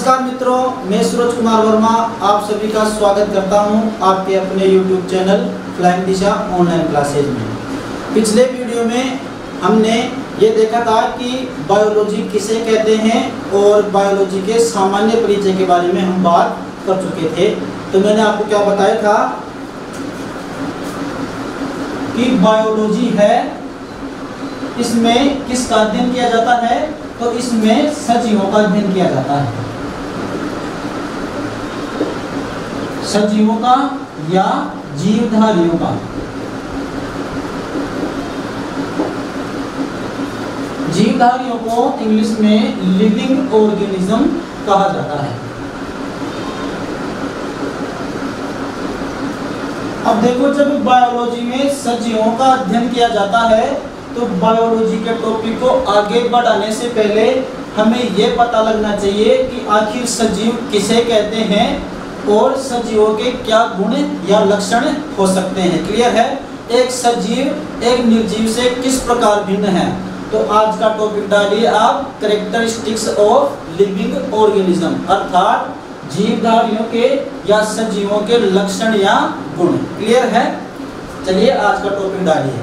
नमस्कार मित्रों, मैं सूरज कुमार वर्मा आप सभी का स्वागत करता हूं आपके अपने YouTube चैनल फ्लाइंग दिशा ऑनलाइन क्लासेज में। पिछले वीडियो में हमने ये देखा था कि बायोलॉजी किसे कहते हैं और बायोलॉजी के सामान्य परिचय के बारे में हम बात कर चुके थे। तो मैंने आपको क्या बताया था कि बायोलॉजी है, इसमें किसका अध्ययन किया जाता है, तो इसमें सजीवों का अध्ययन किया जाता है। सजीवों का या जीवधारियों का। जीवधारियों को इंग्लिश में लिविंग ऑर्गेनिज्म कहा जाता है। अब देखो, जब बायोलॉजी में सजीवों का अध्ययन किया जाता है तो बायोलॉजी के टॉपिक को आगे बढ़ाने से पहले हमें यह पता लगना चाहिए कि आखिर सजीव किसे कहते हैं और सजीवों के क्या गुण या लक्षण हो सकते हैं। क्लियर है? एक सजीव एक निर्जीव से किस प्रकार भिन्न है। तो आज का टॉपिक डालिए आप, कैरेक्टरिस्टिक्स ऑफ लिविंग ऑर्गेनिज्म, अर्थात जीवधारियों के या सजीवों के लक्षण या गुण। क्लियर है? चलिए आज का टॉपिक डालिए।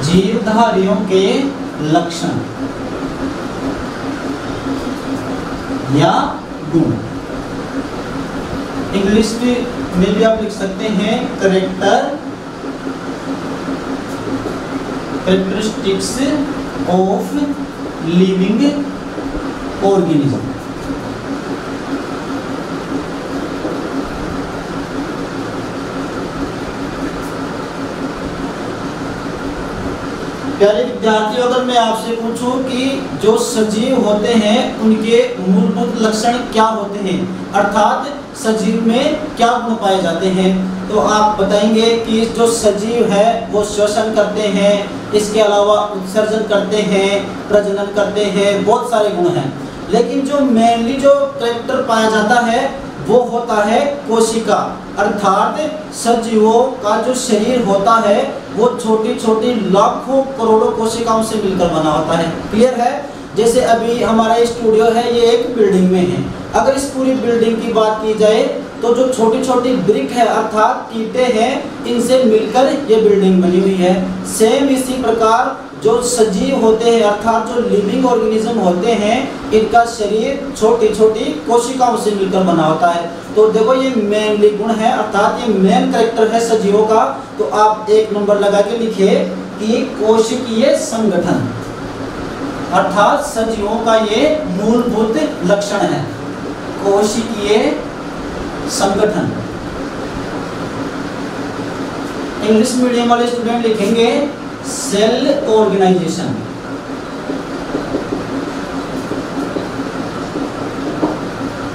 जीवधारियों के लक्षण या गुण। इंग्लिश में भी आप लिख सकते हैं कैरेक्टरिस्टिक्स ऑफ लिविंग ऑर्गेनिज्म। प्यारे विद्यार्थियों, अगर मैं आपसे पूछूं कि जो सजीव होते हैं उनके मूलभूत लक्षण क्या होते हैं, अर्थात सजीव में क्या गुण पाए जाते हैं, तो आप बताएंगे कि जो सजीव है वो श्वसन करते हैं, इसके अलावा उत्सर्जन करते हैं, प्रजनन करते हैं, बहुत सारे गुण हैं। लेकिन जो मेनली जो कैरेक्टर पाया जाता है वो होता है कोशिका, अर्थात सजीवों का जो शरीर होता है वो छोटी छोटी लाखों करोड़ों कोशिकाओं से मिलकर बना होता है। क्लियर है? जैसे अभी हमारा स्टूडियो है, ये एक बिल्डिंग में है। अगर इस पूरी बिल्डिंग की बात की जाए तो जो छोटी छोटी ब्रिक है अर्थात ईंटें हैं, इनसे मिलकर ये बिल्डिंग बनी हुई है। सेम इसी प्रकार जो सजीव होते हैं अर्थात जो लिविंग ऑर्गेनिज्म होते हैं, इनका शरीर छोटी छोटी कोशिकाओं से मिलकर बना होता है। तो देखो, ये मेनली गुण है अर्थात ये मेन कैरेक्टर है सजीवों का। तो आप एक नंबर लगा के लिखिए कि कोशिकीय संगठन, अर्थात सजीवों का ये मूलभूत लक्षण है, कोशिकीय संगठन। इंग्लिश मीडियम वाले स्टूडेंट लिखेंगे सेल ऑर्गेनाइजेशन।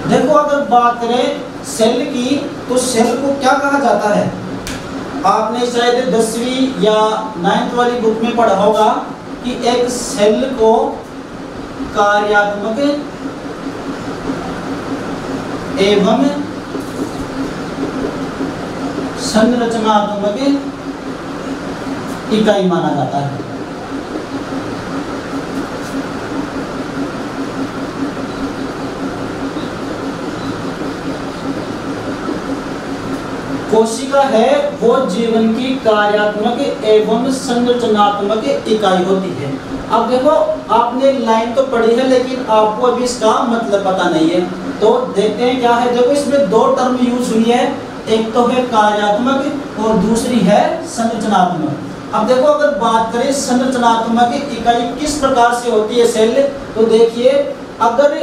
देखो, अगर बात करें सेल की तो सेल को क्या कहा जाता है, आपने शायद 10वीं या 9th वाली बुक में पढ़ा होगा कि एक सेल को कार्यात्मक एवं संरचनात्मक इकाई माना जाता है। कोशिका है वो जीवन की कार्यात्मक एवं संरचनात्मक इकाई होती है। अब देखो, आपने लाइन तो पढ़ी है लेकिन आपको अभी इसका मतलब पता नहीं है, तो देखते हैं क्या है। देखो, इसमें दो टर्म यूज हुई है, एक तो है कार्यात्मक और दूसरी है संरचनात्मक। अब देखो, अगर बात करें संरचनात्मक इकाई किस प्रकार से होती है सेल, तो देखिए, अगर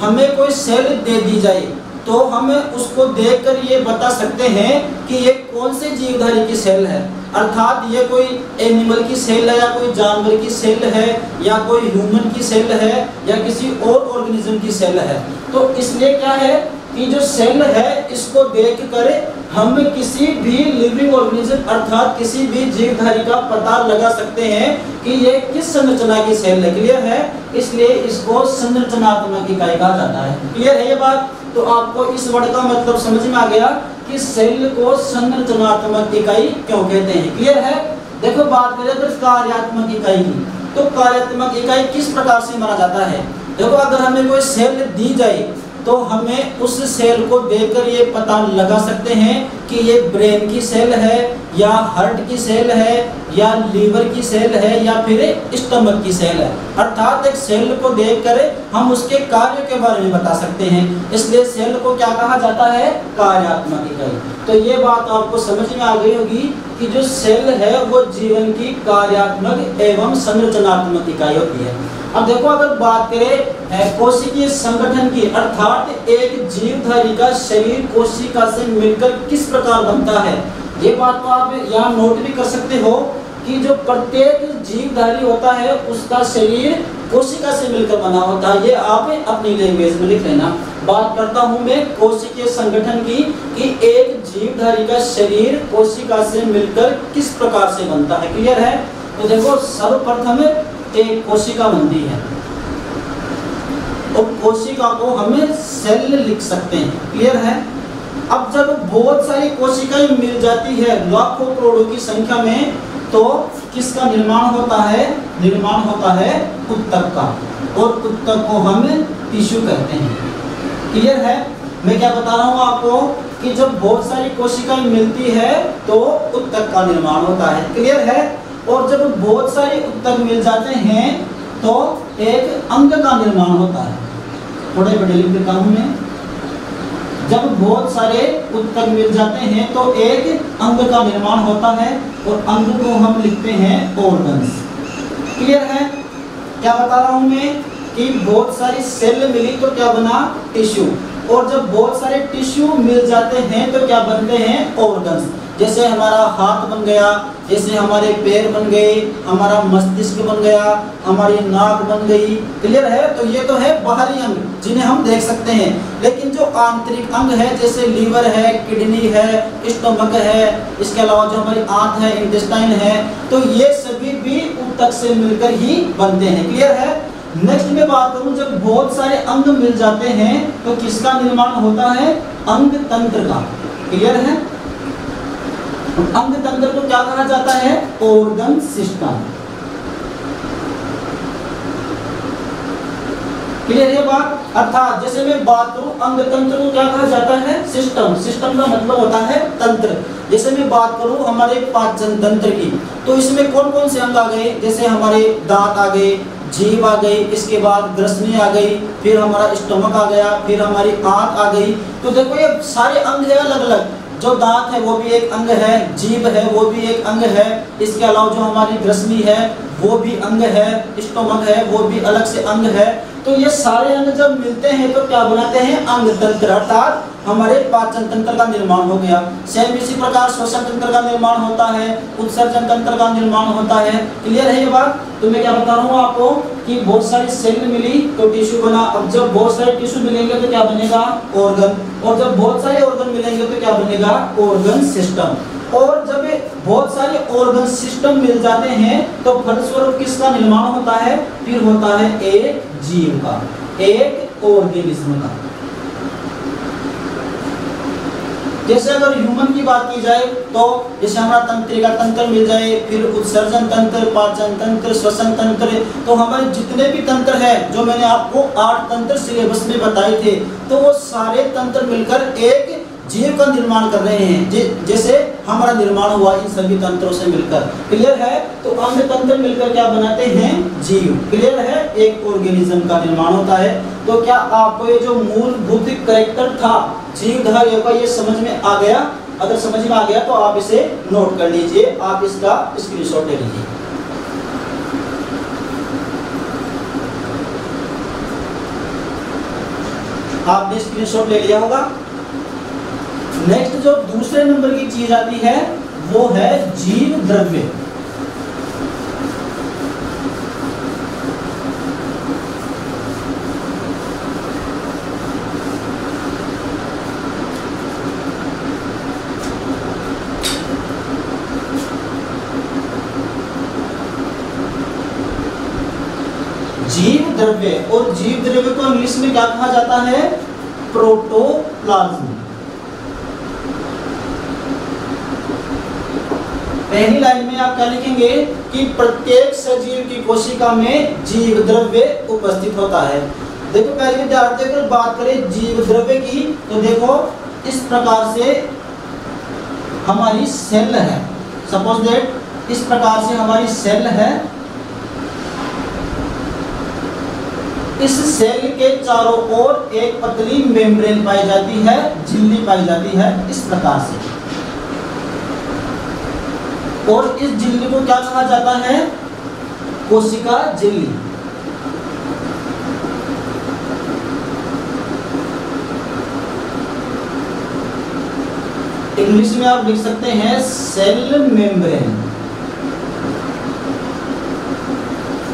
हमें कोई सेल दे दी जाए तो हम उसको देखकर ये बता सकते हैं कि ये कौन से जीवधारी की सेल है, अर्थात ये कोई एनिमल की सेल है या कोई जानवर की सेल है या कोई ह्यूमन की सेल है या किसी और ऑर्गेनिज्म की सेल है। तो इसलिए क्या है कि जो सेल है इसको देखकर हम किसी भी लिविंग ऑर्गेनिज्म अर्थात किसी भी जीवधारी का पता लगा सकते हैं कि ये किस संरचना की सेल है। क्लियर है? इसलिए इसको संरचनात्मक इकाई कहा जाता है। क्लियर है ये बात? तो आपको इस वर्ड का मतलब समझ में आ गया कि सेल को संरचनात्मक इकाई क्यों कहते हैं। क्लियर है। देखो बात करें तो कार्यात्मक इकाई की, तो कार्यात्मक इकाई किस प्रकार से माना जाता है। देखो अगर हमें कोई सेल दी जाए तो हमें उस सेल को देखकर ये पता लगा सकते हैं कि ये ब्रेन की सेल है या हार्ट की सेल है या लीवर की सेल है या फिर स्टमक की सेल है। अर्थात एक सेल को देखकर हम उसके कार्य के बारे में बता सकते हैं, इसलिए सेल को क्या कहा जाता है, कार्यात्मक इकाई। तो ये बात आपको समझ में आ गई होगी कि जो सेल है वो जीवन की कार्यात्मक एवं संरचनात्मक इकाई होती है। अब देखो अगर बात करें कोशिकीय संगठन की, अर्थात एक जीवधारी का शरीर कोशिका से मिलकर किस प्रकार बनता है, ये बात तो आप यहाँ नोट भी कर सकते हो कि जो प्रत्येक जीवधारी होता है उसका शरीर कोशिका से मिलकर बना होता है। ये आप अपनी लैंग्वेज में लिख लेना। बात करता हूँ मैं कोशिकीय संगठन की कि एक जीवधारी का शरीर कोशिका से मिलकर किस प्रकार से बनता है। क्लियर है। तो देखो सर्वप्रथम एक कोशिका बनती है और कोशिका को हमें सेल लिख सकते हैं। क्लियर है। अब जब बहुत सारी कोशिकाएं मिल जाती है लाखों करोड़ों की संख्या में, तो किसका निर्माण होता है, निर्माण होता है ऊतक का, और ऊतक को हम टिश्यू कहते हैं। क्लियर है। मैं क्या बता रहा हूँ आपको कि जब बहुत सारी कोशिकाएं मिलती है तो ऊतक का निर्माण होता है। क्लियर है। और जब बहुत सारे ऊतक मिल जाते हैं तो एक अंग का निर्माण होता है। थोड़े बड़े लिख देता हूं मैं। जब बहुत सारे ऊतक मिल जाते हैं तो एक अंग का निर्माण होता है और अंग को हम लिखते हैं ऑर्गन्स। क्लियर है। क्या बता रहा हूं मैं कि बहुत सारी सेल मिली तो क्या बना, टिश्यू, और जब बहुत सारे टिश्यू मिल जाते हैं तो क्या बनते हैं, ऑर्गन्स। जैसे हमारा हाथ बन गया, जैसे हमारे पैर बन गए, हमारा मस्तिष्क बन गया, हमारी नाक बन गई। क्लियर है। तो ये तो है बाहरी अंग जिन्हें हम देख सकते हैं, लेकिन जो आंतरिक अंग है जैसे लीवर है, किडनी है, स्टमक है, इसके अलावा जो हमारी आंत है, इंटेस्टाइन है, तो ये सभी भी ऊतक से मिलकर ही बनते हैं। क्लियर है। नेक्स्ट में बात करूं, जब बहुत सारे अंग मिल जाते हैं तो किसका निर्माण होता है, अंग तंत्र का। क्लियर है। अंग तंत्र को क्या कहा जाता है, ऑर्गन सिस्टम। क्लियर है बात। अर्थात जैसे मैं बात करूं अंग तंत्र को क्या कहा जाता है, सिस्टम। सिस्टम का मतलब होता है तंत्र। जैसे मैं बात करूं हमारे पाचन तंत्र की, तो इसमें कौन कौन से अंग आ गए, जैसे हमारे दांत आ गए, जीभ आ गई, इसके बाद ग्रसनी आ गई, फिर हमारा स्टमक आ गया, फिर हमारी आंत आ गई। तो देखो ये सारे अंग है अलग अलग। जो दांत है वो भी एक अंग है, जीभ है वो भी एक अंग है, इसके अलावा जो हमारी ग्रसनी है वो भी अंग है, स्टमक है वो भी अलग से अंग है। तो ये सारे अंग जब मिलते हैं तो क्या बनाते हैं, अंग तंत्र, अर्थात हमारे पाचन तंत्र का निर्माण हो गया। सेम इसी प्रकार श्वसन तंत्र का निर्माण होता है, उत्सर्जन तंत्र का निर्माण होता है। क्लियर है ये बात। तो मैं क्या बता रहा हूँ आपको कि बहुत सारी सेल मिली तो टिश्यू बना। अब जब बहुत सारे टिश्यू मिलेंगे तो क्या बनेगा, ऑर्गन, और जब बहुत सारे ऑर्गन मिलेंगे तो क्या बनेगा, ऑर्गन सिस्टम। और जब बहुत सारे ऑर्गन सिस्टम मिल जाते हैं तो फलस्वरूप किसका निर्माण होता है, फिर होता है एक जीव का, एक ऑर्गेनिज्म का। जैसे अगर ह्यूमन की बात की जाए तो जैसे हमारा तंत्रिका तंत्र मिल जाए, फिर उत्सर्जन तंत्र, पाचन तंत्र, श्वसन तंत्र, तो हमारे जितने भी तंत्र है जो मैंने आपको 8 तंत्र सिलेबस में बताए थे, तो वो सारे तंत्र मिलकर एक जीव का निर्माण कर रहे हैं। जैसे हमारा निर्माण हुआ इन सभी तंत्रों से मिलकर। क्लियर है। तो अंग तंत्र मिलकर क्या बनाते हैं, जीव। क्लियर है। एक ऑर्गेनिज्म का निर्माण होता है। तो क्या आपको ये जो मूलभूत कैरेक्टर था जीवधारियों का ये समझ में आ गया? अगर समझ में आ गया तो आप इसे नोट कर लीजिए, आप इसका स्क्रीनशॉट ले लीजिए। आपने स्क्रीनशॉट ले लिया होगा। नेक्स्ट जो दूसरे नंबर की चीज आती है वो है जीव द्रव्य। जीव द्रव्य, और जीव द्रव्य को इंग्लिश में क्या कहा जाता है, प्रोटोप्लाज्म। पहली लाइन में आप क्या लिखेंगे कि प्रत्येक सजीव की कोशिका में जीव द्रव्य उपस्थित होता है। देखो पहले विद्यार्थी अगर बात करें जीव द्रव्य की, तो देखो इस प्रकार से हमारी सेल है, सपोज दैट इस प्रकार से हमारी सेल है, इस सेल के चारों ओर एक पतली मेम्ब्रेन पाई जाती है, झिल्ली पाई जाती है इस प्रकार से, और इस झिल्ली को क्या कहा जाता है, कोशिका झिल्ली। इंग्लिश में आप लिख सकते हैं सेल मेम्ब्रेन।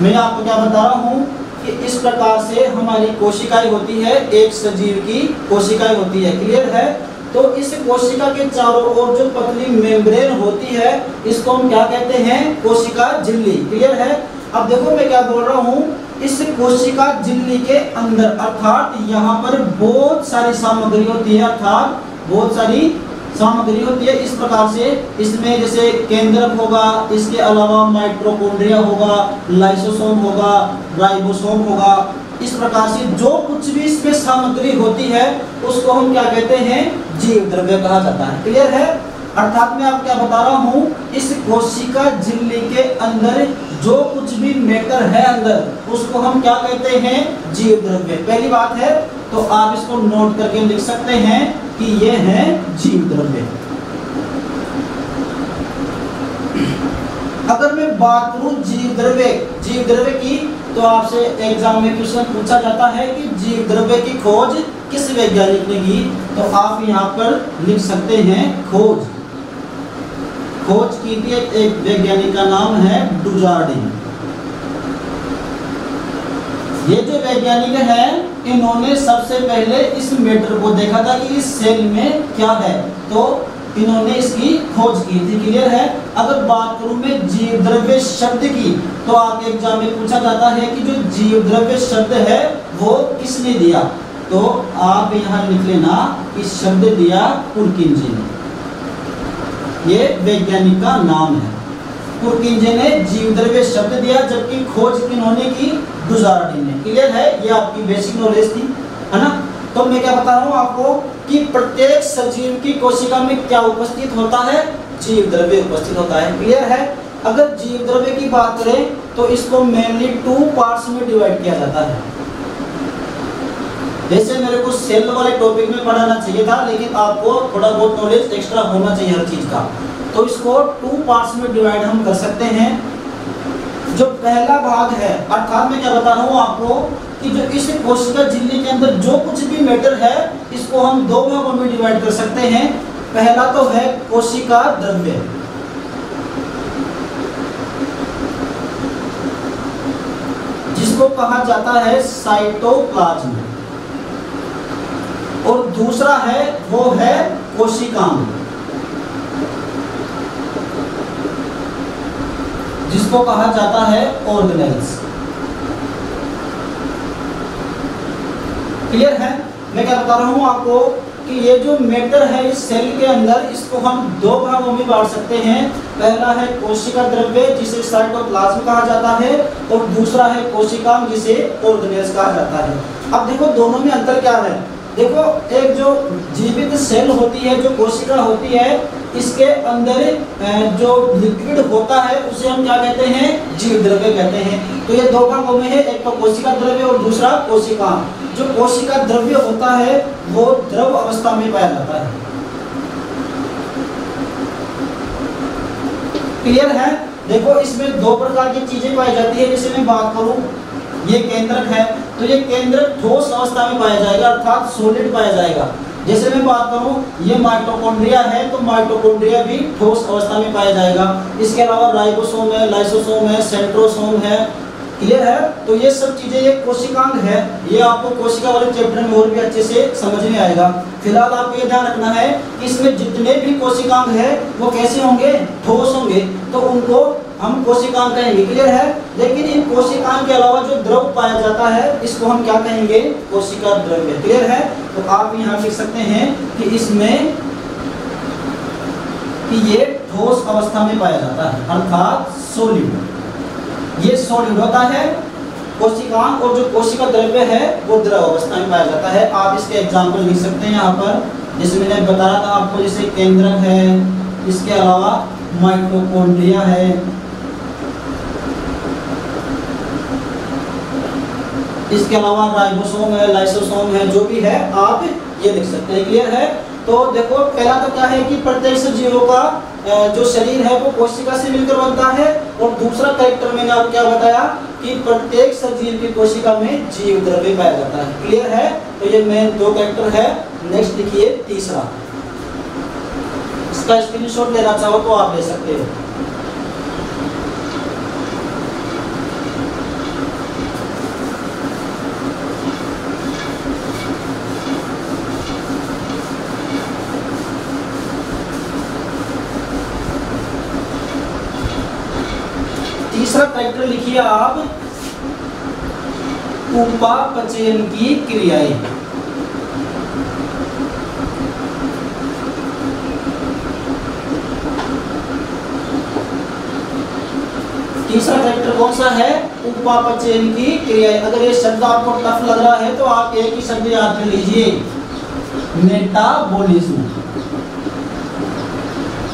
मैं आपको क्या बता रहा हूं कि इस प्रकार से हमारी कोशिकाएं होती है, एक सजीव की कोशिकाएं होती है, क्लियर है। तो इस कोशिका के चारों ओर जो पतली मेम्ब्रेन होती है, इसको हम क्या कहते हैं, कोशिका झिल्ली, क्लियर है। अब देखो मैं क्या बोल रहा हूँ, इस कोशिका झिल्ली के अंदर अर्थात यहाँ पर बहुत सारी सामग्री होती है, अर्थात बहुत सारी सामग्री होती है। इस प्रकार से इसमें जैसे केंद्रक होगा, इसके अलावा माइटोकॉन्ड्रिया होगा, लाइसोसोम होगा, राइबोसोम होगा, इस प्रकार से जो कुछ भी इसमें सामग्री होती है उसको हम क्या कहते हैं, जीव द्रव्य कहा जाता है, क्लियर है। अर्थात मैं आपको क्या बता रहा हूँ, इस कोशिका झिल्ली के अंदर जो कुछ भी मैटर है अंदर, उसको हम क्या कहते हैं, जीव द्रव्य। पहली बात है तो आप इसको नोट करके लिख सकते हैं कि ये है जीव द्रव्य। अगर मैं बात करूं जीव द्रव्य की, तो आपसे एग्जाम में क्वेश्चन पूछा जाता है कि जीव द्रव्य की खोज किस वैज्ञानिक ने की, तो आप यहाँ पर लिख सकते हैं खोज की थी एक वैज्ञानिक का नाम है डुजार्डिन। ये जो वैज्ञानिक है, इन्होंने सबसे पहले इस मैटर को देखा था कि इस सेल में क्या है, तो इन्होंने इसकी खोज की थी, क्लियर है। अगर बात करूं मैं जीव द्रव्य शब्द की, तो आपके एग्जाम में पूछा जाता है कि जो जीव द्रव्य शब्द है वो किसने दिया, तो आप यहाँ लिख लेना कि शब्द दिया पुरकिंजे ने, ये वैज्ञानिक का नाम है। पुरकिंजे ने जीव द्रव्य शब्द दिया, जबकि खोज किन्होंने की, डुजार्डिन ने, क्लियर है। ये आपकी बेसिक नॉलेज थी, है ना। तो मैं क्या बता रहा हूँ आपको कि प्रत्येक सजीव की कोशिका में क्या उपस्थित होता है, जीव द्रव्य उपस्थित होता है, क्लियर है। अगर जीव द्रव्य की बात करें तो इसको मेनली 2 पार्ट्स में डिवाइड किया जाता है। जैसे मेरे को सेल वाले टॉपिक में पढ़ाना चाहिए था, लेकिन आपको थोड़ा बहुत नॉलेज एक्स्ट्रा होना चाहिए हर चीज का, तो इसको 2 पार्ट्स में डिवाइड हम कर सकते हैं। जो पहला भाग है, अर्थात मैं क्या बता रहा हूँ आपको कि जो इस कोशिका झिल्ली के अंदर जो कुछ भी मैटर है, इसको हम 2 भागों में डिवाइड कर सकते हैं। पहला तो है कोशिका द्रव्य, जिसको कहा जाता है साइटोप्लाज्म, और दूसरा है वो है कोशिकांग, जिसको कहा जाता है ऑर्गेनेल्स, क्लियर है। मैं क्या बता रहा हूँ आपको कि ये जो मैटर है इस सेल के अंदर, इसको हम 2 भागों में बांट सकते हैं। पहला है कोशिका द्रव्य, जिसे साइटोप्लाज्म कहा जाता है, और दूसरा है कोशिकांग, जिसे ऑर्गेनेल्स कहा जाता है। अब देखो दोनों में अंतर क्या है। देखो एक जो जीवित सेल होती है, जो कोशिका होती है, इसके अंदर जो लिक्विड होता है उसे हम क्या कहते हैं, जीव द्रव्य कहते हैं। तो ये 2 भागों में है, एक तो कोशिका द्रव्य और दूसरा कोशिकांग। जो कोशिका द्रव्य होता है वो द्रव अवस्था में पाया जाता है, क्लियर है। देखो इसमें 2 प्रकार की चीजें पाई जाती है। जैसे मैं बात करूं, ये केंद्रक है, तो ये केंद्रक ठोस अवस्था में पाया जाएगा, अर्थात सॉलिड पाया जाएगा। जैसे मैं बात करूं, ये माइटोकॉन्ड्रिया है, तो माइटोकॉन्ड्रिया भी ठोस अवस्था में पाया जाएगा। इसके अलावा राइबोसोम है, लाइसोसोम है, सेंट्रोसोम है, क्लियर है। तो ये सब चीजें ये कोशिकांग है, ये आपको कोशिका वाले चैप्टर में और भी अच्छे से समझ में आएगा। फिलहाल आपको ये ध्यान रखना है कि इसमें जितने भी कोशिकांग है वो कैसे होंगे, ठोस होंगे, तो उनको हम कोशिकांग कहेंगे, क्लियर है। लेकिन इन कोशिकांग के अलावा जो द्रव पाया जाता है इसको हम क्या कहेंगे, कोशिका द्रव्य, क्लियर है। तो आप यहाँ लिख सकते हैं कि इसमें कि ये ठोस अवस्था में पाया जाता है, अर्थात सॉलिड। ये सॉलिड होता है कोशिकांग, और जो कोशिका द्रव्य है वो द्रव अवस्था में पाया जाता है। आप इसके एग्जाम्पल लिख सकते हैं यहाँ पर, जैसे मैंने बताया था आपको, जैसे केंद्रक है, इसके अलावा माइटोकॉन्ड्रिया है, इसके अलावा राइबोसोम है, लाइसोसोम है, जो भी है आप ये लिख सकते हैं, क्लियर है। तो देखो पहला तो क्या है कि प्रत्येक सजीवों का जो शरीर है वो कोशिका से मिलकर बनता है, और दूसरा कैरेक्टर मैंने आपको क्या बताया कि प्रत्येक सजीव की कोशिका में जीव द्रव्य पाया जाता है, क्लियर है। तो ये मेन दो कैरेक्टर है। नेक्स्ट लिखिए तीसरा, इसका स्क्रीनशॉट लेना चाहो तो आप ले सकते हो। तीसरा कैरेक्टर लिखिए आप, उपापचयन की क्रियाएं। तीसरा कैरेक्टर कौन सा है, उपापचयन की क्रियाएं। अगर ये शब्द आपको टफ लग रहा है तो आप एक ही शब्द याद कर लीजिए, मेटाबॉलिज्म।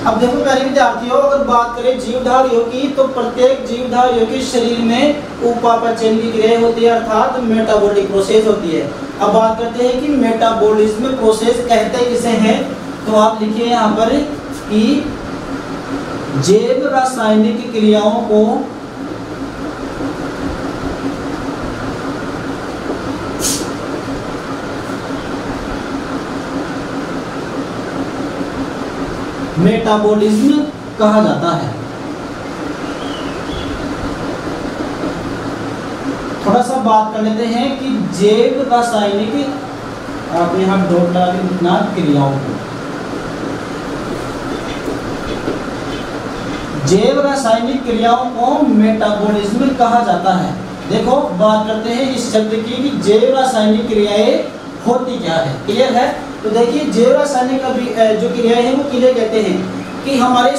अब देखो प्यारे विद्यार्थियों, अगर बात करें जीवधारियों की, तो प्रत्येक जीवधारियों के शरीर में उपापचयन की क्रिया होती है, अर्थात मेटाबॉलिक प्रोसेस होती है। अब बात करते हैं कि मेटाबॉलिज्म प्रोसेस कहते किसे हैं, तो आप लिखिए यहाँ पर कि जैव रासायनिक क्रियाओं को मेटाबॉलिज्म कहा जाता है। थोड़ा सा बात कर लेते हैं कि जैव रासायनिक, आप यहाँ डॉट लगा के लिखना, क्रियाओं को जैव रासायनिक क्रियाओं को मेटाबॉलिज्म कहा जाता है। देखो बात करते हैं इस शब्द की कि जैव रासायनिक क्रियाएं होती क्या है, क्लियर है। तो देखिए जैव रासायनिक जो क्रियाएं हैं वो किले कहते हैं कि हमारे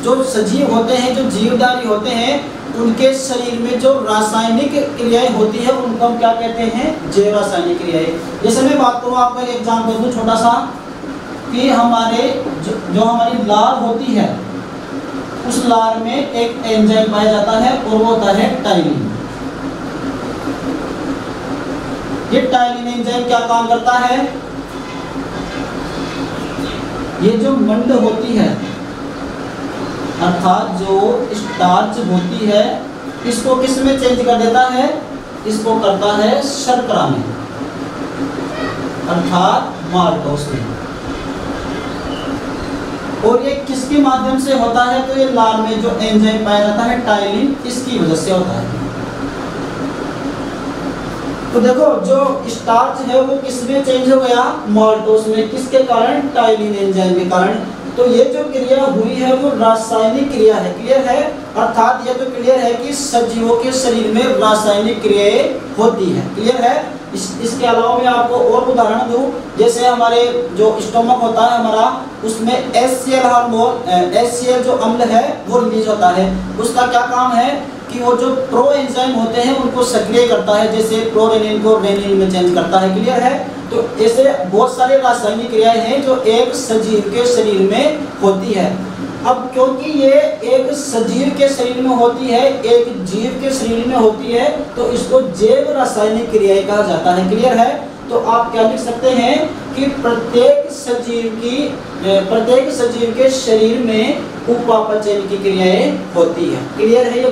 जो सजीव होते हैं, जो जीवधारी होते हैं, उनके शरीर में जो रासायनिक क्रियाएं होती है उनको हम क्या कहते हैं, जैव रासायनिक क्रियाएं। जैसे मैं बात करूँ, आपको एक एग्जाम्पल दूँ छोटा सा, कि हमारे जो हमारी लार होती है, उस लार में एक एंजाइम पाया जाता है और वो होता है टाइलिन। ये टाइलिन एंजाइम क्या काम करता है, ये जो मंड होती है, अर्थात जो स्टार्च होती है, इसको किस में चेंज कर देता है, इसको करता है शर्करा में, अर्थात माल्टोस में। और ये किसके माध्यम से होता है, तो ये लार में जो एंजाइम पाया जाता है टाइलिन, इसकी वजह से होता है। तो देखो जो स्टार्च है वो किस में चेंज हो गया, माल्टोस में, किसके कारण, टाइलिन एंजाइम के कारण। तो ये जो क्रिया हुई है वो रासायनिक क्रिया है, क्लियर है। अर्थात ये तो क्लियर है कि सजीवों के शरीर में रासायनिक क्रियाएं होती है, क्लियर है। इसके अलावा मैं आपको और उदाहरण दूं, जैसे हमारे जो स्टोमक होता है हमारा, उसमें HCl हार्मोन, HCl जो अम्ल है वो रिलीज होता है। उसका क्या काम है कि वो जो प्रो एंजाइम होते हैं उनको सक्रिय करता है, जैसे प्रोरेनिन को रेनिन में चेंज करता है, क्लियर है। तो ऐसे बहुत सारे रासायनिक क्रियाएं हैं जो एक सजीव के शरीर में होती है। अब क्योंकि ये एक सजीव के शरीर में होती है, एक जीव के शरीर में होती है, तो इसको जैव रासायनिक क्रियाएं कहा जाता है, क्लियर है। तो आप क्या लिख सकते हैं कि प्रत्येक सजीव के शरीर में उपापचयन की क्रियाएं होती है, क्लियर है ये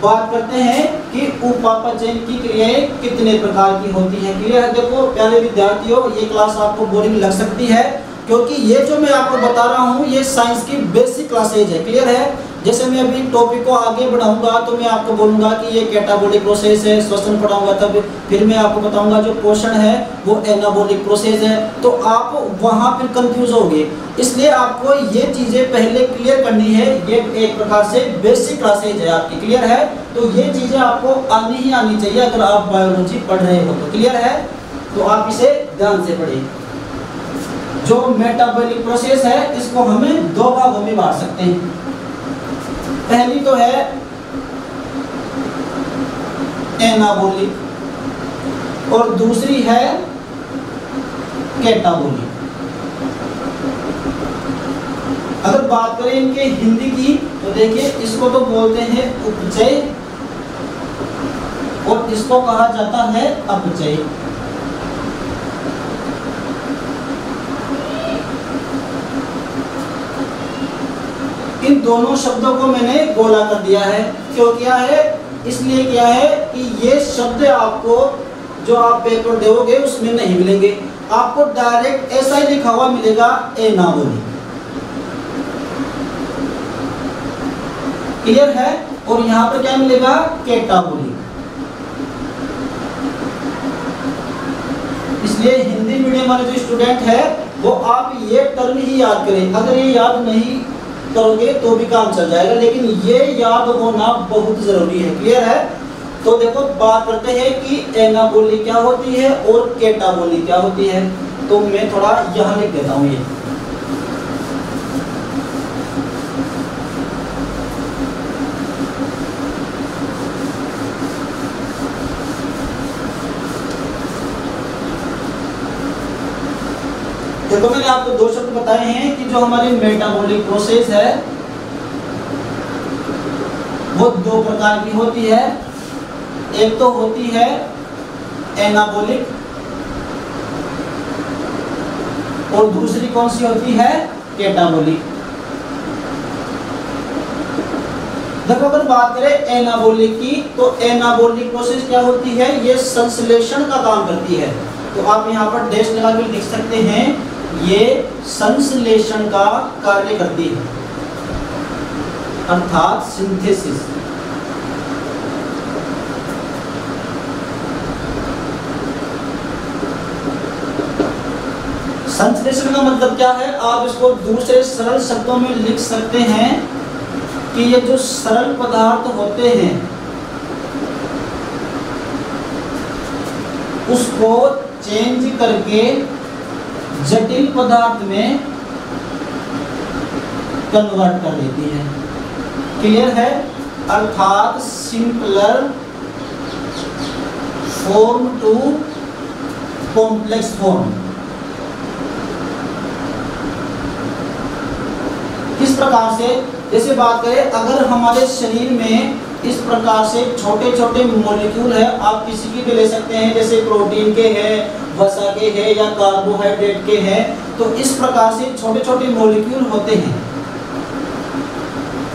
बात करते हैं कि उपापचयन की क्रियाएं कितने प्रकार की होती हैं, क्लियर है। देखो प्यारे विद्यार्थियों, ये क्लास आपको बोरिंग लग सकती है क्योंकि ये जो मैं आपको बता रहा हूँ ये साइंस की बेसिक क्लासेज है। क्लियर है? जैसे मैं अभी टॉपिक को आगे बढ़ाऊंगा तो मैं आपको बोलूंगा कि ये कैटाबॉलिक प्रोसेस है, श्वसन पढ़ाऊंगा तब फिर मैं आपको बताऊंगा जो पोषण है वो एनाबॉलिक प्रोसेस है, तो आप वहां फिर कंफ्यूज होगे। इसलिए आपको ये चीजें पहले क्लियर करनी है। ये एक प्रकार से बेसिक क्लासेज है आपकी। क्लियर है? तो ये चीजें आपको आनी ही आनी चाहिए अगर आप बायोलॉजी पढ़ रहे हो तो। क्लियर है? तो आप इसे ध्यान से पढ़िए। जो मेटाबॉलिक प्रोसेस है इसको हमें दो भागों में बांट सकते हैं। पहली तो है एनाबॉलिक और दूसरी है कैटाबॉलिक। अगर बात करें इनके हिंदी की तो देखिए इसको तो बोलते हैं उपचय और इसको कहा जाता है अपचय। इन दोनों शब्दों को मैंने गोला कर दिया है। क्यों किया है? इसलिए किया है कि ये शब्द आपको जो आप पेपर दोगे उसमें नहीं मिलेंगे, आपको डायरेक्ट ऐसा ही लिखा हुआ मिलेगा एनाबॉलिक। क्लियर है? और यहाँ पर क्या मिलेगा? कैटाबॉलिक। इसलिए हिंदी मीडियम वाले जो स्टूडेंट है वो आप ये टर्म ही याद करें। अगर ये याद नहीं करोगे तो भी काम चल जाएगा, लेकिन ये याद होना बहुत जरूरी है। क्लियर है? तो देखो बात करते हैं कि एनाबॉलिक क्या होती है और कैटाबॉलिक क्या होती है। तो मैं थोड़ा यहाँ लिख देता हूँ ये। देखो मैंने आपको दो शब्द बताए हैं कि जो हमारी मेटाबॉलिक प्रोसेस है वो दो प्रकार की होती है। एक तो होती है एनाबॉलिक और दूसरी कौन सी होती है? कैटाबॉलिक। देखो अगर बात करें एनाबॉलिक की तो एनाबॉलिक प्रोसेस क्या होती है? ये संश्लेषण का काम करती है। तो आप यहाँ पर डैश लगा के लिख सकते हैं ये संश्लेषण का कार्य करती है, अर्थात सिंथेसिस। संश्लेषण का मतलब क्या है? आप इसको दूसरे सरल शब्दों में लिख सकते हैं कि ये जो सरल पदार्थ होते हैं उसको चेंज करके जटिल पदार्थ में कन्वर्ट कर देती है। क्लियर है? अर्थात simpler form to complex form. किस प्रकार से? जैसे बात करें अगर हमारे शरीर में इस प्रकार से छोटे छोटे मॉलिक्यूल है, आप किसी की भी ले सकते हैं, जैसे प्रोटीन के हैं, वसा के हैं या कार्बोहाइड्रेट के हैं, तो इस प्रकार से छोटे छोटे मॉलिक्यूल होते हैं।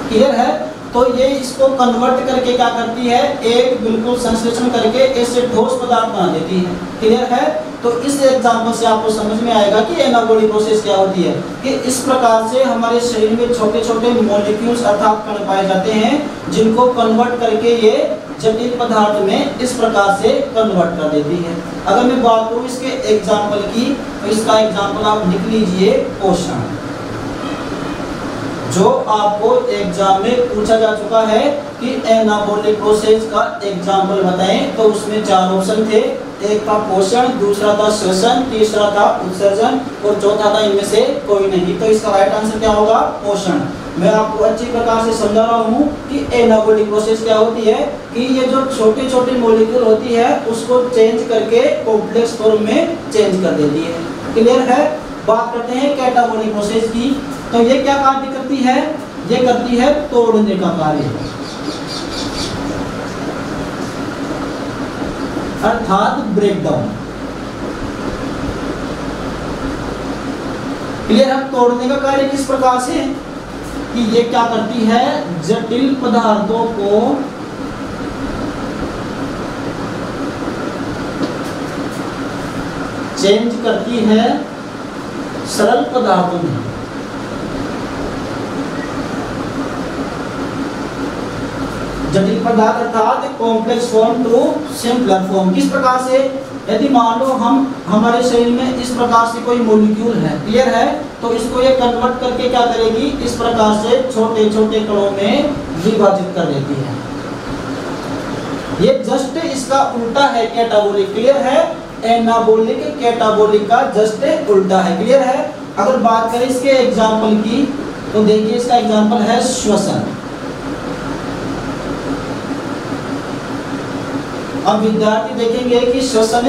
क्लियर है? तो ये इसको कन्वर्ट करके क्या करती है? एक बिल्कुल संश्लेषण करके ऐसे ठोस पदार्थ बना देती है। क्लियर है? तो इस एग्जांपल से आपको समझ में आएगा कि एनाबॉलिक प्रोसेस क्या होती है। कि इस प्रकार से हमारे शरीर में छोटे छोटे मॉलिक्यूल्स अर्थात कण पाए जाते हैं जिनको कन्वर्ट करके ये जटिल पदार्थ में इस प्रकार से कन्वर्ट कर देती है। अगर मैं बात करूँ इसके एग्जाम्पल की तो इसका एग्जाम्पल आप लिख लीजिए पोषण। जो आपको एग्जाम में पूछा जा चुका है कि एनाबॉलिक प्रोसेस का एग्जाम्पल बताएं, तो उसमें चार ऑप्शन थे। एक था पोषण, दूसरा था श्वसन, तीसरा था उत्सर्जन और चौथा था इनमें से कोई नहीं। तो इसका राइट आंसर क्या होगा? पोषण। मैं आपको अच्छी प्रकार से समझा रहा हूँ कि एनाबॉलिक प्रोसेस क्या होती है कि ये जो छोटे छोटे मॉलिक्यूल होती है उसको चेंज करके कॉम्प्लेक्स फॉर्म में चेंज कर देती है। क्लियर है? बात करते हैं कैटाबॉलिक प्रोसेस की। तो ये क्या कार्य करती है? ये करती है तोड़ने का कार्य, अर्थात ब्रेकडाउन। क्लियर है? तोड़ने का कार्य किस प्रकार से कि ये क्या करती है? जटिल पदार्थों को चेंज करती है सरल पदार्थों में। जटिल पदार्थ अर्थात complex form to simpler form. किस प्रकार से? यदि मान लो हमारे शरीर में इस प्रकार से कोई मॉलिक्यूल है, क्लियर है, तो इसको ये कन्वर्ट करके क्या करेगी, इस प्रकार से छोटे छोटे कणों में विभाजित कर देती है। ये जस्ट इसका उल्टा है कैटाबोलिक, क्लियर है। एनाबोलिक कैटाबोलिक का जस्ट उल्टा है, क्लियर है। अगर बात करें इसके एग्जाम्पल की, तो देखिए इसका एग्जाम्पल है श्वसन। अब विद्यार्थी देखेंगे कि श्वसन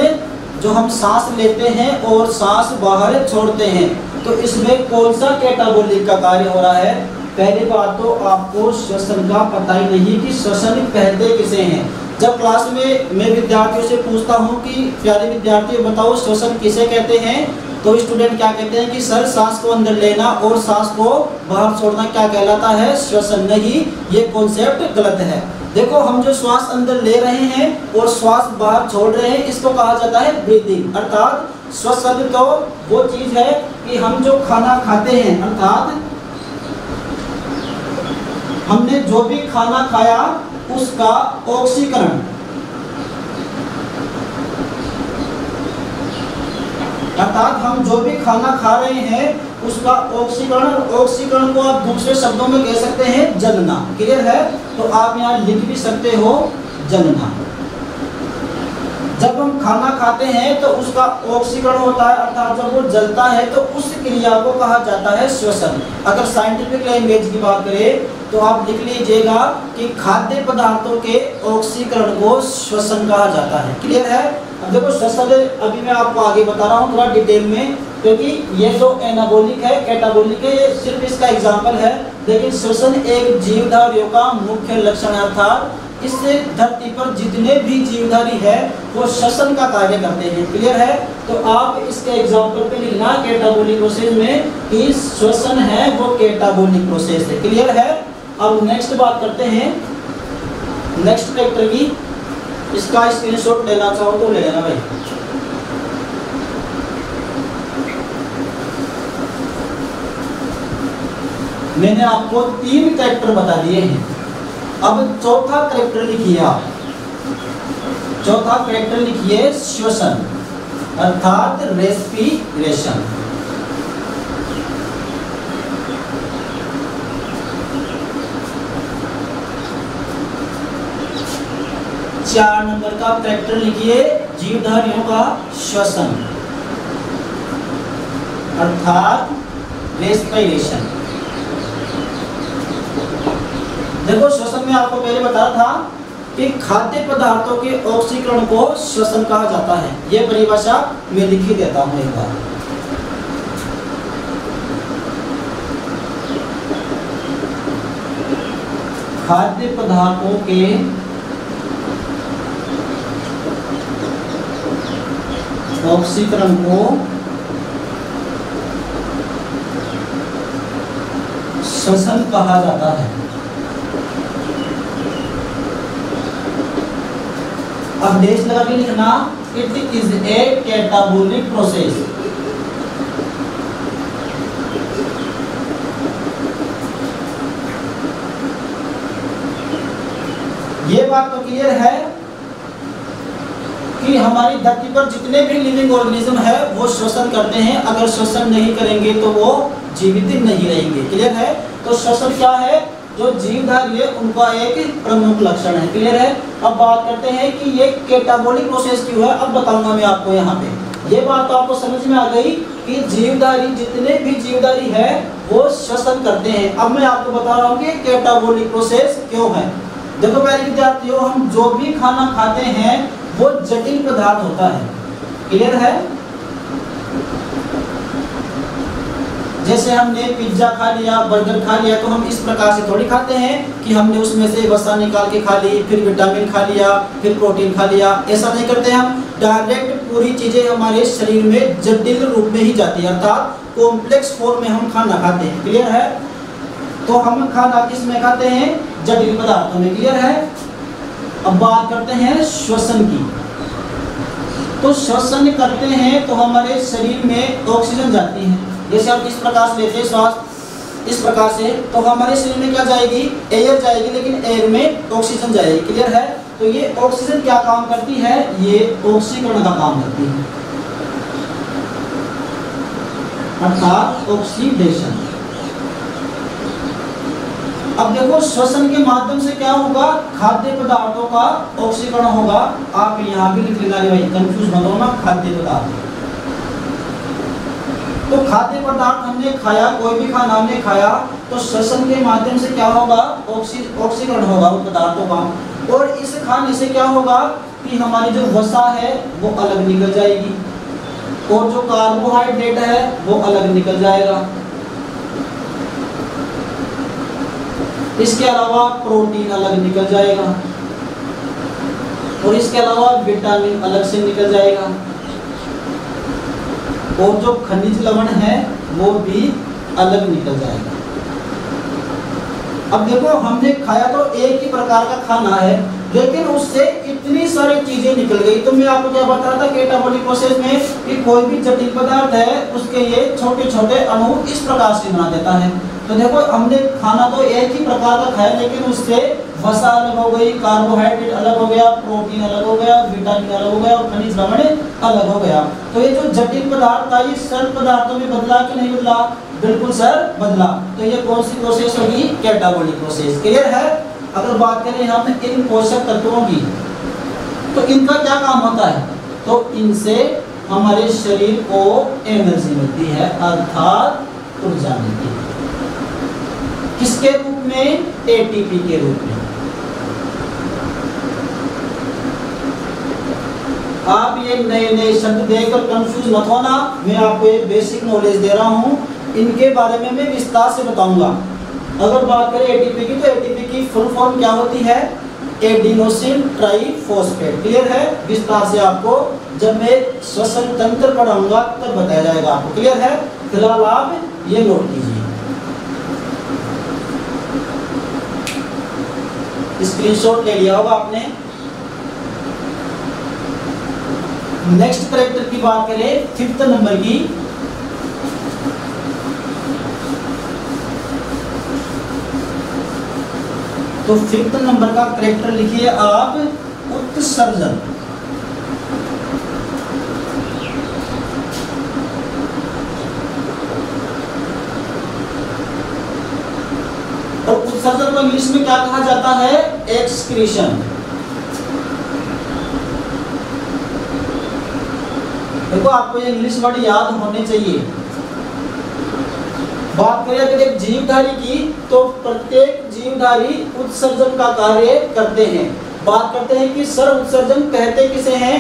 जो हम सांस लेते हैं और सांस बाहर छोड़ते हैं, तो इसमें कौन सा कैटाबोलिक का कार्य हो रहा है। पहली बात तो आपको श्वसन का पता ही नहीं कि श्वसन पहले किसे हैं। जब क्लास में मैं विद्यार्थियों से पूछता हूं कि प्यारे विद्यार्थियों बताओ श्वसन किसे कहते हैं, तो स्टूडेंट क्या कहते हैं कि सर सांस को अंदर लेना और सांस को बाहर छोड़ना क्या कहलाता है, श्वसन। नहीं, ये कॉन्सेप्ट गलत है। देखो हम जो श्वास अंदर ले रहे हैं और श्वास बाहर छोड़ रहे हैं, इसको कहा जाता है ब्रीदिंग। अर्थात श्वसन तो वो चीज है कि हम जो खाना खाते हैं, अर्थात हमने जो भी खाना खाया उसका ऑक्सीकरण, अर्थात हम जो भी खाना खा रहे हैं उसका ऑक्सीकरण, ऑक्सीकरण को आप दूसरे शब्दों में कह सकते हैं जलना, क्लियर है। तो आप यहाँ लिख भी सकते हो जलना। जब हम खाना खाते हैं तो उसका ऑक्सीकरण होता है, अर्थात जब वो जलता है तो उस क्रिया को कहा जाता है श्वसन। अगर साइंटिफिक लैंग्वेज की बात करें तो आप लिख लीजिएगा कि खाद्य पदार्थों के ऑक्सीकरण को श्वसन कहा जाता है, क्लियर है। अब देखो श्वसन अभी मैं आपको आगे बता रहा हूँ थोड़ा डिटेल में, क्योंकि ये जो एनाबोलिक है कैटाबोलिक है ये सिर्फ इसका एग्जाम्पल है, लेकिन श्वसन एक जीवधारियों का मुख्य लक्षण है। अर्थात इस धरती पर जितने भी जीवधारी है वो श्वसन का कार्य करते हैं, क्लियर है। तो आप इसके एग्जाम्पल पे लिखना कैटाबोलिक प्रोसेस में कि श्वसन है वो कैटाबोलिक प्रोसेस है, क्लियर है। अब नेक्स्ट बात करते हैं नेक्स्ट फैक्टर की। इसका स्क्रीनशॉट लेना चाहो तो ले लेना भाई। मैंने आपको 3 कैरेक्टर बता दिए हैं, अब चौथा कैरेक्टर लिखिए आप। चौथा कैरेक्टर लिखिए श्वसन अर्थात रेस्पिरेशन। चार नंबर का कैरेक्टर लिखिए जीवधारियों का श्वसन अर्थात रेस्पिरेशन। देखो श्वसन में आपको पहले बताया था कि खाद्य पदार्थों के ऑक्सीकरण को श्वसन कहा जाता है। यह परिभाषा मैं लिख ही देता हूं एक बार। खाद्य पदार्थों के ऑक्सीकरण को श्वसन कहा जाता है। अब डेश लगा के लिखना it is a catabolic process. ये बात तो क्लियर है कि हमारी धरती पर जितने भी लिविंग ऑर्गेनिज्म है वो श्वसन करते हैं। अगर श्वसन नहीं करेंगे तो वो जीवित नहीं रहेंगे, क्लियर है। तो श्वसन क्या है, जो जीवधारी है उनका एक प्रमुख लक्षण है, क्लियर है। अब बात करते हैं कि ये कैटाबोलिक प्रोसेस क्यों है, अब बताऊंगा मैं आपको यहाँ पे। ये बात तो आपको समझ में आ गई कि जीवधारी जितने भी जीवधारी है वो श्वसन करते हैं। अब मैं आपको बता रहा हूँ कि कैटाबोलिक प्रोसेस क्यों है। देखो प्यारे विद्यार्थियों, हम जो भी खाना खाते हैं वो जटिल पदार्थ होता है, क्लियर है। जैसे हमने पिज्जा खा लिया, बर्गर खा लिया, तो हम इस प्रकार से थोड़ी खाते हैं कि हमने उसमें से वसा निकाल के खा ली, फिर विटामिन खा लिया, फिर प्रोटीन खा लिया। ऐसा नहीं करते हम। डायरेक्ट पूरी चीजें हमारे शरीर में जटिल रूप में ही जाती है, अर्थात कॉम्प्लेक्स फॉर्म में हम खाना खाते हैं, क्लियर है। तो हम खाना किस में खाते हैं, जटिल पदार्थों में, क्लियर है। अब बात करते हैं श्वसन की। तो श्वसन करते हैं तो हमारे शरीर में ऑक्सीजन जाती है, जैसे आप इस प्रकार से लेते हैं श्वास इस प्रकार से, तो हमारे शरीर में क्या जाएगी, एयर जाएगी, लेकिन एयर में ऑक्सीजन जाएगी। क्लियर है? तो ये ऑक्सीजन क्या काम करती है, ये ऑक्सीकरण का काम करती है, अर्थात ऑक्सीडेशन। अब देखो श्वसन के माध्यम से क्या होगा, खाद्य पदार्थों का ऑक्सीकरण होगा। आप यहाँ भी लिख लेना भाई, कंफ्यूज मत होना। खाद्य पदार्थ, तो खाद्य पदार्थ हमने खाया, कोई भी खाना हमने खाया, तो श्वसन के माध्यम से क्या होगा, ऑक्सीकरण होगा उन पदार्थों का। और इस खाने से क्या होगा कि हमारी जो वसा है वो अलग निकल जाएगी, और जो कार्बोहाइड्रेट है वो अलग निकल जाएगा। इसके अलावा प्रोटीन अलग निकल जाएगा, और इसके अलावा विटामिन अलग से निकल जाएगा, और जो खनिज लवण है वो भी अलग निकल जाएगा। अब देखो हमने खाया तो एक ही प्रकार का खाना है, लेकिन उससे इतनी सारी चीजें निकल गई। तो मैं आपको क्या बता रहा था कैटाबॉलिक प्रोसेस में कि कोई भी जटिल पदार्थ है उसके ये छोटे छोटे अणु इस प्रकार से बना देता है। तो देखो हमने खाना तो एक ही प्रकार का खाया, लेकिन उससे वसा अलग हो गई, कार्बोहाइड्रेट अलग हो गया, प्रोटीन अलग हो गया, विटामिन अलग हो गया, और खनिज लवण अलग हो गया। तो ये जो जटिल पदार्थ था ये सरल पदार्थों में बदला कि नहीं बदला, बिल्कुल सर बदला। तो ये कौन सी प्रोसेस होगी, कैटाबॉलिक प्रोसेस। क्लियर है? अगर बात करें हम इन पोषक तत्वों की, तो इनका क्या काम होता है, तो इनसे हमारे शरीर को एनर्जी मिलती है, अर्थात ऊर्जा मिलती है। किसके रूप में, एटीपी के रूप में। आप ये नए नए शब्द देखकर कंफ्यूज मत होना, मैं आपको एक बेसिक नॉलेज दे रहा हूं, इनके बारे में मैं विस्तार से बताऊंगा। अगर बात करें एटीपी की, तो एटीपी की फुल फॉर्म क्या होती है, एडिनोसिन ट्राइफॉस्फेट। क्लियर है? विस्तार से आपको जब मैं श्वसन तंत्र पढ़ाऊंगा तब बताया जाएगा आपको। क्लियर है? फिलहाल आप ये नोट कीजिए, स्क्रीनशॉट ले लिया होगा आपने। नेक्स्ट कैरेक्टर की बात करें, 5th नंबर की, तो 5th नंबर का कैरेक्टर लिखिए आप, उत्सर्जन। और उत्सर्जन को इंग्लिश में क्या कहा जाता है, एक्सक्रीशन। देखो आपको ये इंग्लिश वर्ड याद होने चाहिए। बात करें अगर एक जीवधारी की, तो प्रत्येक जीवधारी उत्सर्जन का कार्य करते हैं। बात करते हैं कि सर उत्सर्जन कहते किसे हैं,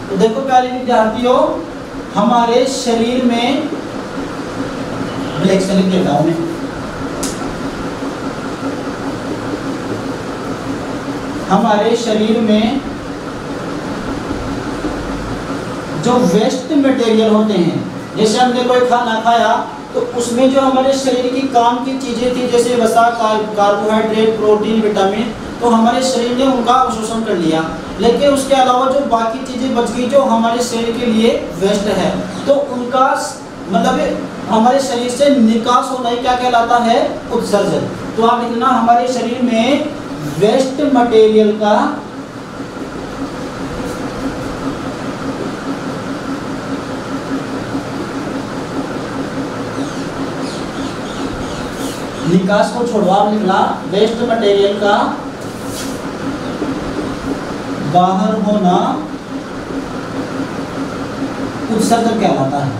तो देखो प्यारे विद्यार्थियों, हमारे शरीर में ब्लैक से लिख देता हूं मैं, हमारे शरीर में जो वेस्ट मटेरियल होते हैं, जैसे हमने कोई खाना खाया तो उसमें जो हमारे शरीर की काम की चीजें थी, जैसे वसा, कार्बोहाइड्रेट, प्रोटीन, विटामिन, तो हमारे शरीर ने उनका अवशोषण कर लिया। लेकिन उसके अलावा जो बाकी चीजें बच गई जो हमारे शरीर के लिए वेस्ट है, तो उनका मतलब हमारे शरीर से निकास होना ही क्या कहलाता है, उत्सर्जन। तो आप लिखना, हमारे शरीर में वेस्ट मटेरियल का निकास को छोड़ो, आप लिखना वेस्ट मटेरियल का बाहर होना उत्सर्जन कहलाता है।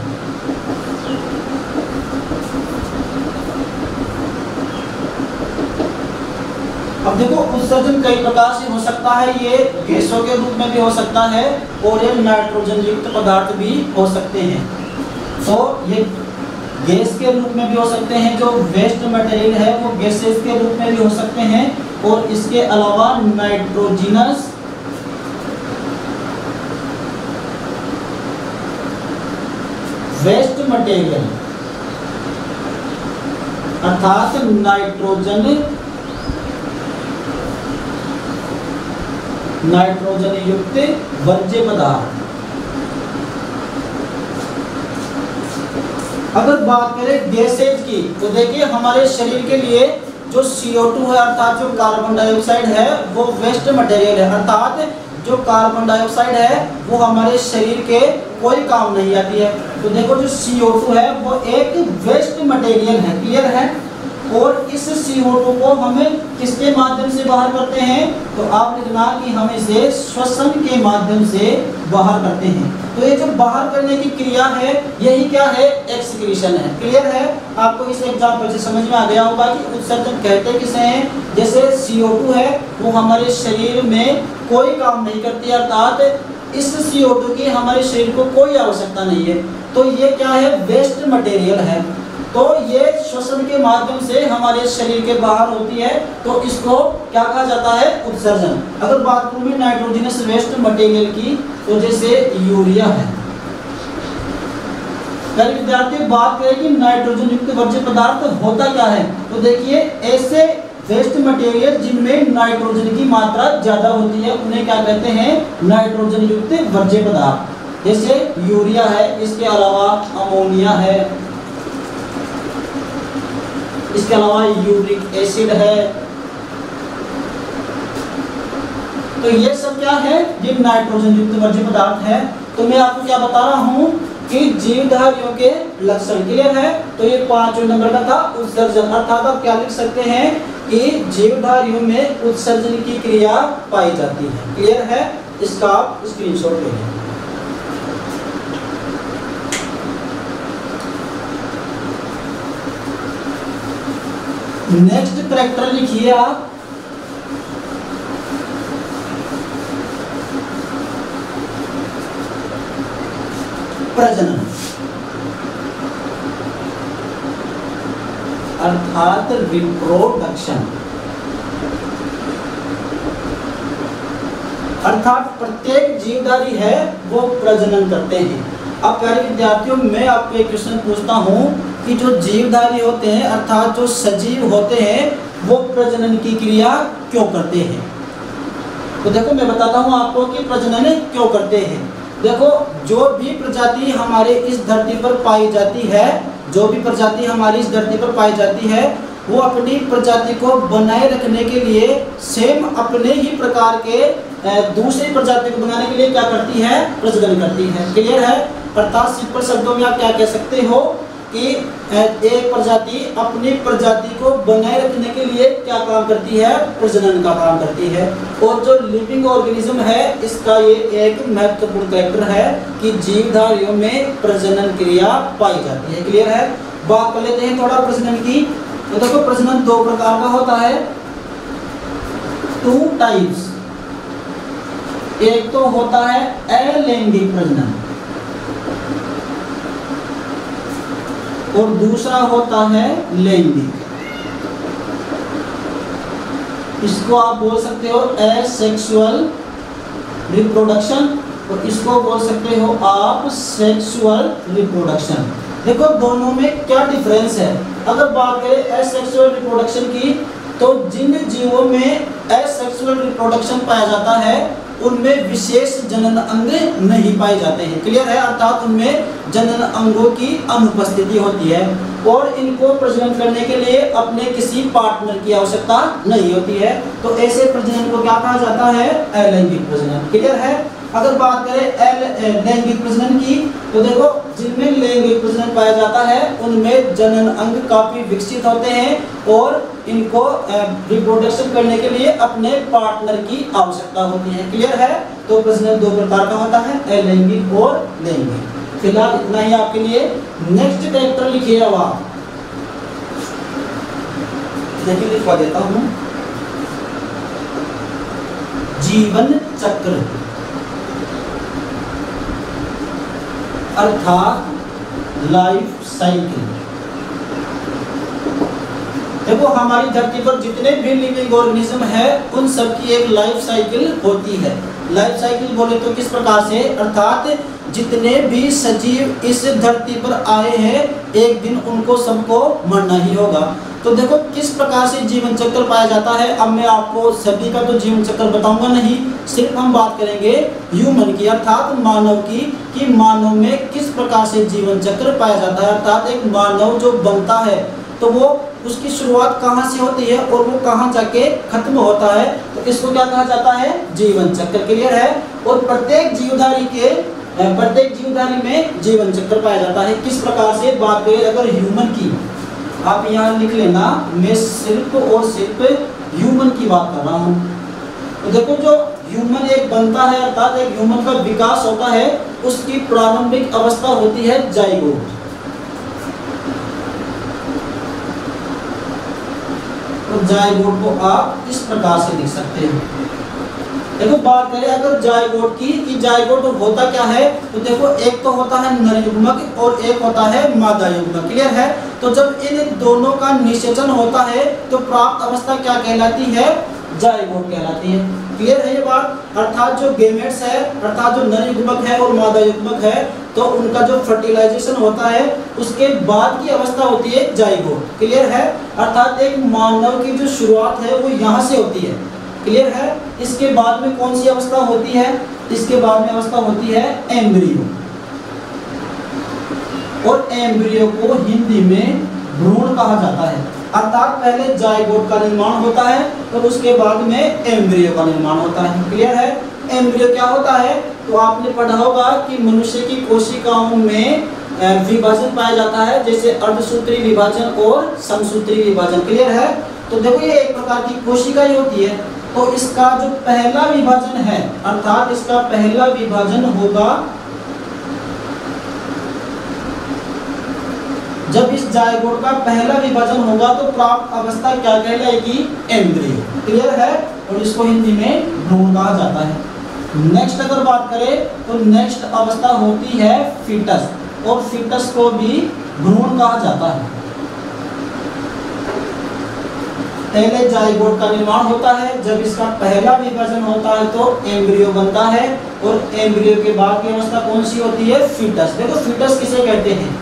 अब देखो उत्सर्जन कई प्रकार से हो सकता है, ये गैसों के रूप में भी हो सकता है और ये नाइट्रोजन युक्त पदार्थ भी हो सकते हैं। तो ये गैस के रूप में भी हो सकते हैं, जो वेस्ट मटेरियल है वो गैसेस के रूप में भी हो सकते हैं, और इसके अलावा नाइट्रोजिनस वेस्ट मटेरियल अर्थात नाइट्रोजन युक्त वर्ज्य पदार्थ। अगर बात करें गैसेज की तो देखिए हमारे शरीर के लिए जो CO2 है अर्थात जो कार्बन डाइऑक्साइड है वो वेस्ट मटेरियल है, अर्थात जो कार्बन डाइऑक्साइड है वो हमारे शरीर के कोई काम नहीं आती है। तो देखो जो CO2 है वो एक वेस्ट मटेरियल है, क्लियर है। और इस CO2 को हमें किसके माध्यम से बाहर करते हैं, तो आप लिखना कि हम इसे श्वसन के माध्यम से बाहर करते हैं। तो ये जो बाहर करने की क्रिया है यही क्या है, एक्सक्रीशन है, क्लियर है। आपको इस एग्जांपल से समझ में आ गया होगा कि उत्सर्जन कहते किसे हैं। जैसे CO2 है वो हमारे शरीर में कोई काम नहीं करती, अर्थात इस CO2 की हमारे शरीर को कोई आवश्यकता नहीं है। तो ये क्या है, वेस्ट मटेरियल है। तो ये श्वसन के माध्यम से हमारे शरीर के बाहर होती है, तो इसको क्या कहा जाता है, उत्सर्जन। अगर बात करूं मैं नाइट्रोजनस वेस्ट मटेरियल की, तो जैसे यूरिया है। पहले विद्यार्थी बात करें कि नाइट्रोजन युक्त वर्ज्य पदार्थ होता क्या है, तो देखिए ऐसे वेस्ट मटेरियल जिनमें नाइट्रोजन की मात्रा ज्यादा होती है उन्हें क्या कहते हैं, नाइट्रोजन युक्त वर्ज्य पदार्थ। जैसे यूरिया है, इसके अलावा अमोनिया है, इसके अलावा यूरिक एसिड है। तो ये सब क्या है, ये नाइट्रोजन युक्त वर्ज्य पदार्थ है। तो मैं आपको क्या बता रहा हूं कि जीवधारियों के लक्षण, क्लियर है। तो ये 5वें नंबर का था उत्सर्जन, अर्थात आप क्या लिख सकते हैं कि जीवधारियों में उत्सर्जन की क्रिया पाई जाती है, क्लियर है। इसका आप स्क्रीनशॉट ले लें। नेक्स्ट कैरेक्टर लिखिए आप, प्रजनन, अर्थात रिप्रोडक्शन। अर्थात प्रत्येक जीवधारी है वो प्रजनन करते हैं। अब प्यारे विद्यार्थियों मैं आपको एक क्वेश्चन पूछता हूं कि जो जीवधारी होते हैं अर्थात जो सजीव होते हैं वो प्रजनन की क्रिया क्यों करते हैं। तो देखो मैं बताता हूं आपको कि प्रजनन क्यों करते हैं। देखो जो भी प्रजाति हमारे इस धरती पर पाई जाती है, जो भी प्रजाति हमारी इस धरती पर पाई जाती है वो अपनी प्रजाति को बनाए रखने के लिए सेम अपने ही प्रकार के दूसरी प्रजाति को बनाने के लिए क्या करती है, प्रजनन करती है, क्लियर है। अर्थात सिंपल शब्दों में आप क्या कह सकते हो कि एक प्रजाति अपनी प्रजाति को बनाए रखने के लिए क्या काम करती है, प्रजनन का काम करती है। और जो लिविंग ऑर्गेनिज्म है इसका ये एक महत्वपूर्ण कैरेक्टर है कि जीवधारियों में प्रजनन क्रिया पाई जाती है, क्लियर है। बात कर लेते हैं थोड़ा प्रजनन की। तो देखो प्रजनन दो प्रकार का होता है, 2 टाइप्स। एक तो होता है अलैंगिक प्रजनन और दूसरा होता है लैंगिक। इसको आप बोल सकते हो एसेक्सुअल रिप्रोडक्शन और इसको बोल सकते हो आप सेक्सुअल रिप्रोडक्शन। देखो दोनों में क्या डिफरेंस है। अगर बात करें एसेक्सुअल रिप्रोडक्शन की, तो जिन जीवों में एसेक्सुअल रिप्रोडक्शन पाया जाता है उनमें विशेष जनन अंग नहीं पाए जाते हैं, क्लियर है। अर्थात उनमें जनन अंगों की अनुपस्थिति होती है और इनको प्रजनन करने के लिए अपने किसी पार्टनर की आवश्यकता नहीं होती है। तो ऐसे प्रजनन को क्या कहा जाता है, अलैंगिक प्रजनन, क्लियर है। अगर बात करें लैंगिक प्रजनन की, तो देखो जिनमें लैंगिक प्रजनन पाया जाता है उनमें जनन अंग काफी विकसित होते हैं और इनको रिप्रोडक्शन करने के लिए अपने पार्टनर की आवश्यकता होती है, क्लियर है। तो प्रजनन दो प्रकार का होता है, अलैंगिक और लैंगिक। फिलहाल इतना ही आपके लिए। नेक्स्ट कैरेक्टर लिखिए अब आप, देखिए लिखवा देता हूं, जीवन चक्र अर्थात लाइफ साइकिल। देखो हमारी धरती पर जितने भी लिविंग ऑर्गेनिज्म है उन सब की एक लाइफ साइकिल होती है। लाइफ साइकिल बोले तो किस प्रकार से, अर्थात जितने भी सजीव इस धरती पर आए हैं एक दिन उनको सबको मरना ही होगा। तो देखो किस प्रकार से जीवन चक्र पाया जाता है। अब मैं आपको सभी का तो जीवन चक्र बताऊंगा नहीं, सिर्फ हम बात करेंगे ह्यूमन की अर्थात मानव की, कि मानव में किस प्रकार से जीवन चक्र पाया जाता है। अर्थात एक मानव जो बनता है तो वो उसकी शुरुआत कहाँ से होती है और वो कहाँ जाके खत्म होता है, तो इसको क्या कहा जाता है, जीवन चक्र। क्लियर है। और प्रत्येक जीवधारी में जीवन चक्र पाया जाता है। किस प्रकार से बात करें अगर ह्यूमन की, आप यहाँ लिख लेना, मैं सिर्फ और सिर्फ ह्यूमन की बात कर रहा हूँ। तो देखो जो ह्यूमन एक बनता है अर्थात एक ह्यूमन का विकास होता है, उसकी प्रारंभिक अवस्था होती है जाइगोट। तो जाइगोट को आप इस प्रकार से लिख सकते हैं। देखो बात करें अगर जाइगोट की, कि जाइगोट होता क्या है, तो देखो एक तो होता है नर युग्मक और एक होता है मादा युग्मक। क्लियर है। तो जब इन दोनों का निषेचन होता है तो प्राप्त अवस्था क्या कहलाती है, जाइगोट कहलाती है। क्लियर है ये बात। अर्थात जो गेमेट्स है, अर्थात जो नर युग्मक है और मादा युग्मक है, तो उनका जो फर्टिलाइजेशन होता है उसके बाद की अवस्था होती है जाइगोट। क्लियर है। अर्थात एक मानव की जो शुरुआत है वो यहाँ से होती है। क्लियर है। इसके बाद में कौन सी अवस्था होती है, इसके बाद में अवस्था होती है एम्ब्रियो। और एम्ब्रियो को हिंदी में भ्रूण कहा जाता है। अर्थात पहले जाइगोट का निर्माण होता है और उसके बाद में एम्ब्रियो का निर्माण होता है। क्लियर है। एम्ब्रियो क्या होता है, तो आपने पढ़ा होगा कि मनुष्य की कोशिकाओं में विभाजन पाया जाता है, जैसे अर्धसूत्री विभाजन और समसूत्री विभाजन। क्लियर है। तो देखो ये एक प्रकार की कोशिका ही होती है। तो इसका जो पहला विभाजन है, अर्थात इसका पहला विभाजन होगा जब इस जाइगोट का पहला विभाजन होगा तो प्राप्त अवस्था क्या कहलाएगी, एम्ब्रियो। क्लियर है। और इसको हिंदी में भ्रूण कहा जाता है। नेक्स्ट अगर बात करें तो नेक्स्ट अवस्था होती है फीटस, और फीटस को भी भ्रूण कहा जाता है। पहले जाइगोट का निर्माण होता है, जब इसका पहला विभाजन होता है तो एम्ब्रियो बनता है, और एम्ब्रियो के बाद की अवस्था कौन सी होती है, फीटस। देखो फीटस किसे कहते हैं,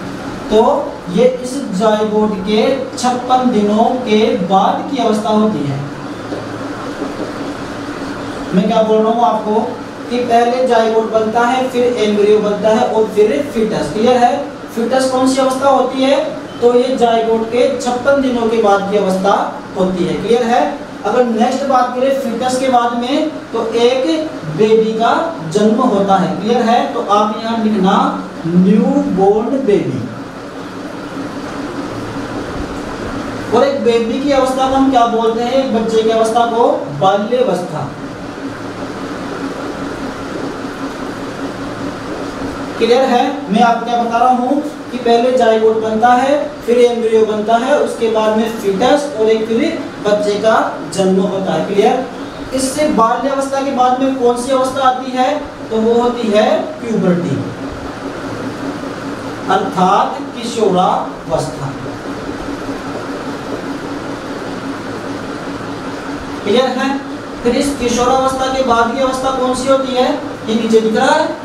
तो ये इस जाइगोट के 56 दिनों के बाद की अवस्था होती है। मैं क्या बोल रहा हूँ आपको कि पहले जाइगोट बनता है, फिर एम्ब्रियो बनता है और फिर फीटस। क्लियर है। फीटस कौन सी अवस्था होती है, तो ये जाइगोट के 56 दिनों के बाद की अवस्था होती है। क्लियर है। अगर नेक्स्ट बात करें फीटस के बाद में, तो एक बेबी का जन्म होता है। क्लियर है। तो आप यहाँ लिखना न्यू बोर्न बेबी। और एक बेबी की अवस्था को हम क्या बोलते हैं, एक बच्चे की अवस्था को बाल्यावस्था। क्लियर है। मैं आपको क्या बता रहा हूँ कि पहले जाइगोट बनता है, फिर एम्ब्रियो बनता है, उसके बाद में फीटस और एक फिर बच्चे का जन्म होता है। क्लियर। इससे बाल्यावस्था के बाद में कौन सी अवस्था आती है, तो वो होती है प्यूबर्टी, अर्थात किशोरावस्था। क्लियर है। फिर इस किशोरावस्था के बाद की अवस्था कौन सी होती है, ये नीचे दिख रहा है।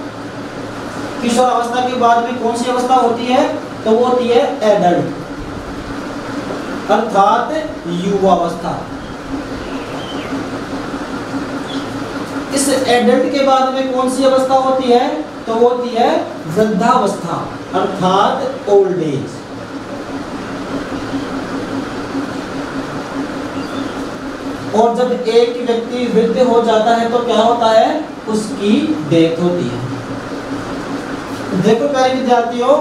किशोरावस्था के बाद में कौन सी अवस्था होती है, तो वो होती है एडल्ट, अर्थात युवावस्था। इस एडल्ट के बाद में कौन सी अवस्था होती है, तो वो होती है वृद्धावस्था, अर्थात ओल्ड एज। और जब एक व्यक्ति वृद्ध हो जाता है तो क्या होता है, उसकी डेथ होती है। देखो प्यारे विद्यार्थियों,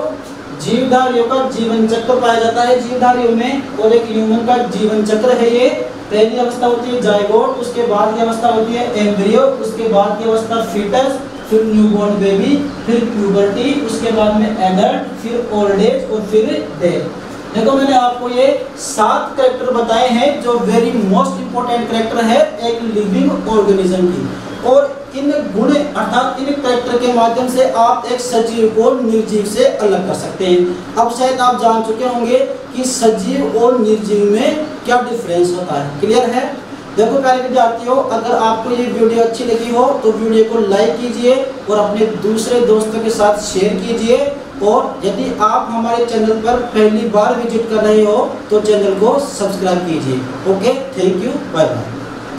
जीवधारियों का जीवन चक्र पाया जाता है जीवधारियों में, और एक ह्यूमन का जीवन चक्र है ये। पहली अवस्था होती है जाइगोट, उसके बाद की अवस्था होती है एम्ब्रियो, उसके बाद की अवस्था फीटस, फिर न्यूबॉर्न बेबी, फिर प्यूबर्टी, उसके बाद में एडल्ट, फिर ओल्ड एज और फिर डेथ। देखो मैंने आपको ये 7 कैरेक्टर बताए हैं जो वेरी मोस्ट इंपोर्टेंट कैरेक्टर है एक लिविंग ऑर्गेनिज्म की, और इन गुण अर्थात इन कैरेक्टर के माध्यम से आप एक सजीव को निर्जीव से अलग कर सकते हैं। अब शायद आप जान चुके होंगे कि सजीव और निर्जीव में क्या डिफरेंस होता है। क्लियर है। देखो प्यारे विद्यार्थियों, अगर आपको ये वीडियो अच्छी लगी हो तो वीडियो को लाइक कीजिए और अपने दूसरे दोस्तों के साथ शेयर कीजिए, और यदि आप हमारे चैनल पर पहली बार विजिट कर रहे हो तो चैनल को सब्सक्राइब कीजिए। Okay, thank you, bye bye.